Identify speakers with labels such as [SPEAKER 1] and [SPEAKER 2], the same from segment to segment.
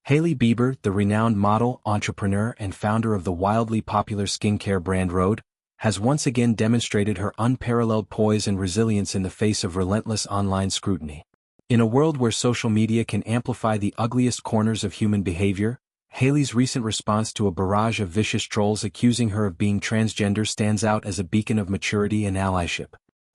[SPEAKER 1] Hailey Bieber, the renowned model, entrepreneur and founder of the wildly popular skincare brand Rhode, has once again demonstrated her unparalleled poise and resilience in the face of relentless online scrutiny. In a world where social media can amplify the ugliest corners of human behavior, Hailey's recent response to a barrage of vicious trolls accusing her of being transgender stands out as a beacon of maturity and allyship.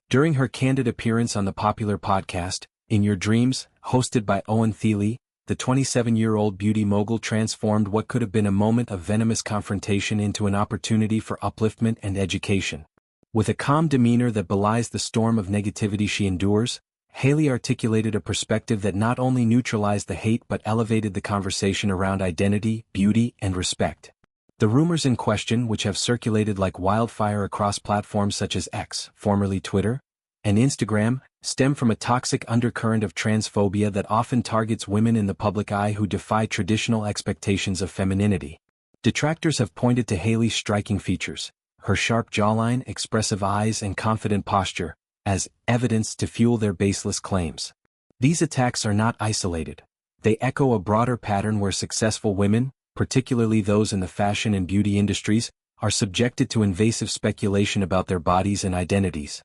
[SPEAKER 1] During her candid appearance on the popular podcast, In Your Dreams, hosted by Owen Thiele, the 27-year-old beauty mogul transformed what could have been a moment of venomous confrontation into an opportunity for upliftment and education. With a calm demeanor that belies the storm of negativity she endures, Hailey articulated a perspective that not only neutralized the hate but elevated the conversation around identity, beauty, and respect. The rumors in question, which have circulated like wildfire across platforms such as X, formerly Twitter, and Instagram, stem from a toxic undercurrent of transphobia that often targets women in the public eye who defy traditional expectations of femininity. Detractors have pointed to Hailey's striking features, her sharp jawline, expressive eyes, and confident posture, as evidence to fuel their baseless claims. These attacks are not isolated. They echo a broader pattern where successful women, particularly those in the fashion and beauty industries, are subjected to invasive speculation about their bodies and identities.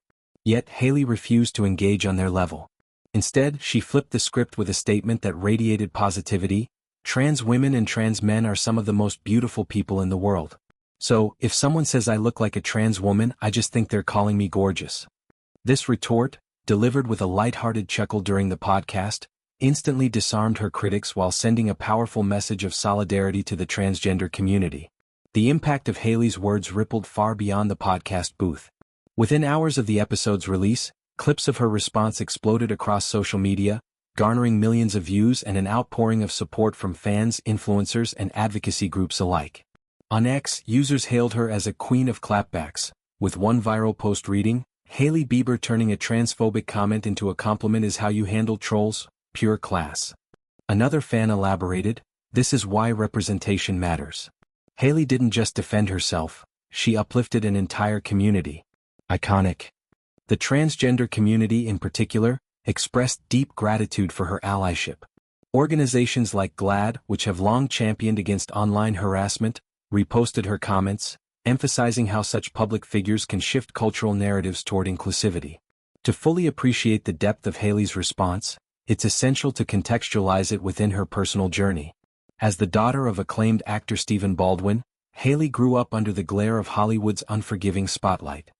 [SPEAKER 1] Yet Hailey refused to engage on their level. Instead, she flipped the script with a statement that radiated positivity: trans women and trans men are some of the most beautiful people in the world. So, if someone says I look like a trans woman, I just think they're calling me gorgeous. This retort, delivered with a light-hearted chuckle during the podcast, instantly disarmed her critics while sending a powerful message of solidarity to the transgender community. The impact of Hailey's words rippled far beyond the podcast booth. Within hours of the episode's release, clips of her response exploded across social media, garnering millions of views and an outpouring of support from fans, influencers, and advocacy groups alike. On X, users hailed her as a queen of clapbacks, with one viral post reading, "Hailey Bieber turning a transphobic comment into a compliment is how you handle trolls, pure class." Another fan elaborated, "This is why representation matters." Hailey didn't just defend herself, she uplifted an entire community. Iconic. The transgender community in particular expressed deep gratitude for her allyship. Organizations like GLAAD, which have long championed against online harassment, reposted her comments, emphasizing how such public figures can shift cultural narratives toward inclusivity. To fully appreciate the depth of Hailey's response, it's essential to contextualize it within her personal journey. As the daughter of acclaimed actor Stephen Baldwin, Hailey grew up under the glare of Hollywood's unforgiving spotlight.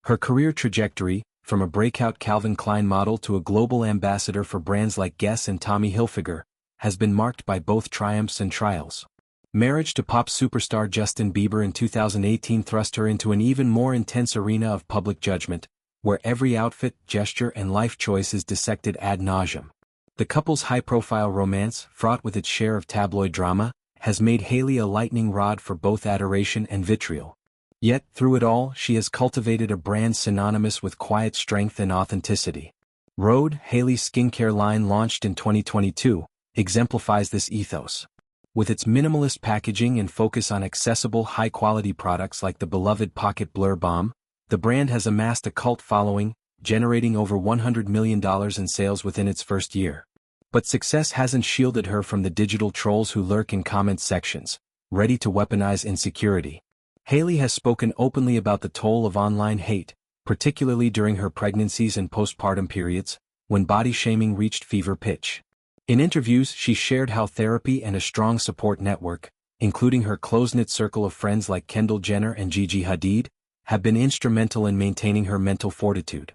[SPEAKER 1] Her career trajectory, from a breakout Calvin Klein model to a global ambassador for brands like Guess and Tommy Hilfiger, has been marked by both triumphs and trials. Marriage to pop superstar Justin Bieber in 2018 thrust her into an even more intense arena of public judgment, where every outfit, gesture, and life choice is dissected ad nauseam. The couple's high-profile romance, fraught with its share of tabloid drama, has made Hailey a lightning rod for both adoration and vitriol. Yet, through it all, she has cultivated a brand synonymous with quiet strength and authenticity. Rhode, Hailey's skincare line launched in 2022, exemplifies this ethos. With its minimalist packaging and focus on accessible, high-quality products like the beloved Pocket Blur Balm, the brand has amassed a cult following, generating over $100 million in sales within its first year. But success hasn't shielded her from the digital trolls who lurk in comment sections, ready to weaponize insecurity. Hailey has spoken openly about the toll of online hate, particularly during her pregnancies and postpartum periods, when body shaming reached fever pitch. In interviews, she shared how therapy and a strong support network, including her close-knit circle of friends like Kendall Jenner and Gigi Hadid, have been instrumental in maintaining her mental fortitude.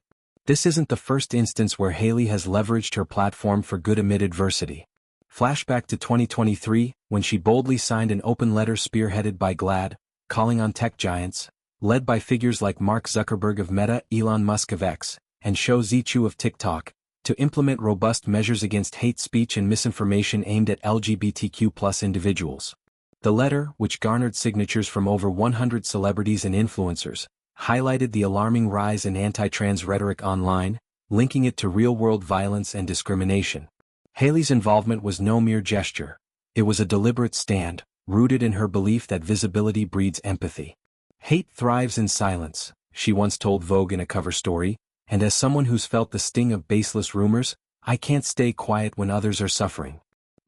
[SPEAKER 1] This isn't the first instance where Hailey has leveraged her platform for good amid adversity. Flashback to 2023, when she boldly signed an open letter spearheaded by GLAAD, calling on tech giants, led by figures like Mark Zuckerberg of Meta, Elon Musk of X, and Shou Zichu of TikTok, to implement robust measures against hate speech and misinformation aimed at LGBTQ+ individuals. The letter, which garnered signatures from over 100 celebrities and influencers, highlighted the alarming rise in anti-trans rhetoric online, linking it to real-world violence and discrimination. Hailey's involvement was no mere gesture. It was a deliberate stand, rooted in her belief that visibility breeds empathy. "Hate thrives in silence," she once told Vogue in a cover story, "and as someone who's felt the sting of baseless rumors, I can't stay quiet when others are suffering."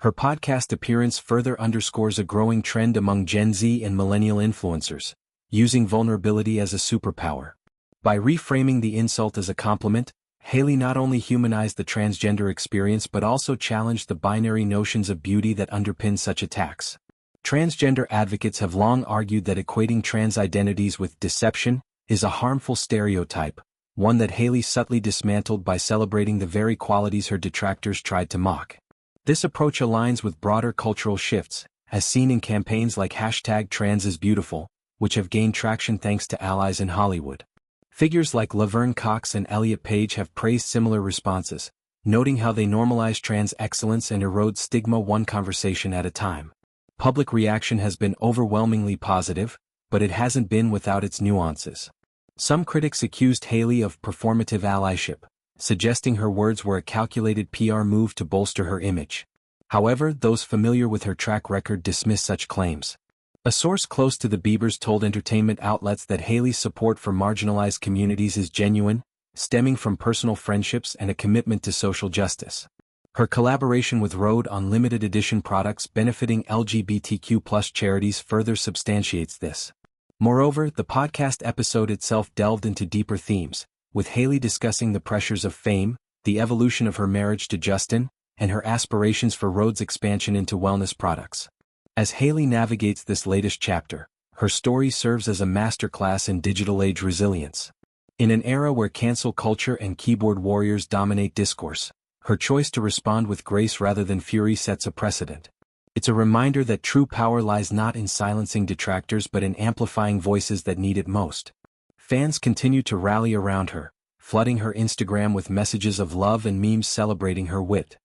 [SPEAKER 1] Her podcast appearance further underscores a growing trend among Gen Z and millennial influencers, using vulnerability as a superpower. By reframing the insult as a compliment, Hailey not only humanized the transgender experience but also challenged the binary notions of beauty that underpin such attacks. Transgender advocates have long argued that equating trans identities with deception is a harmful stereotype, one that Hailey subtly dismantled by celebrating the very qualities her detractors tried to mock. This approach aligns with broader cultural shifts, as seen in campaigns like #TransIsBeautiful, which have gained traction thanks to allies in Hollywood. Figures like Laverne Cox and Elliot Page have praised similar responses, noting how they normalize trans excellence and erode stigma one conversation at a time. Public reaction has been overwhelmingly positive, but it hasn't been without its nuances. Some critics accused Hailey of performative allyship, suggesting her words were a calculated PR move to bolster her image. However, those familiar with her track record dismiss such claims. A source close to the Biebers told entertainment outlets that Hailey's support for marginalized communities is genuine, stemming from personal friendships and a commitment to social justice. Her collaboration with Rode on limited edition products benefiting LGBTQ+ charities further substantiates this. Moreover, the podcast episode itself delved into deeper themes, with Hailey discussing the pressures of fame, the evolution of her marriage to Justin, and her aspirations for Rode's expansion into wellness products. As Hailey navigates this latest chapter, her story serves as a masterclass in digital age resilience. In an era where cancel culture and keyboard warriors dominate discourse, her choice to respond with grace rather than fury sets a precedent. It's a reminder that true power lies not in silencing detractors but in amplifying voices that need it most. Fans continue to rally around her, flooding her Instagram with messages of love and memes celebrating her wit.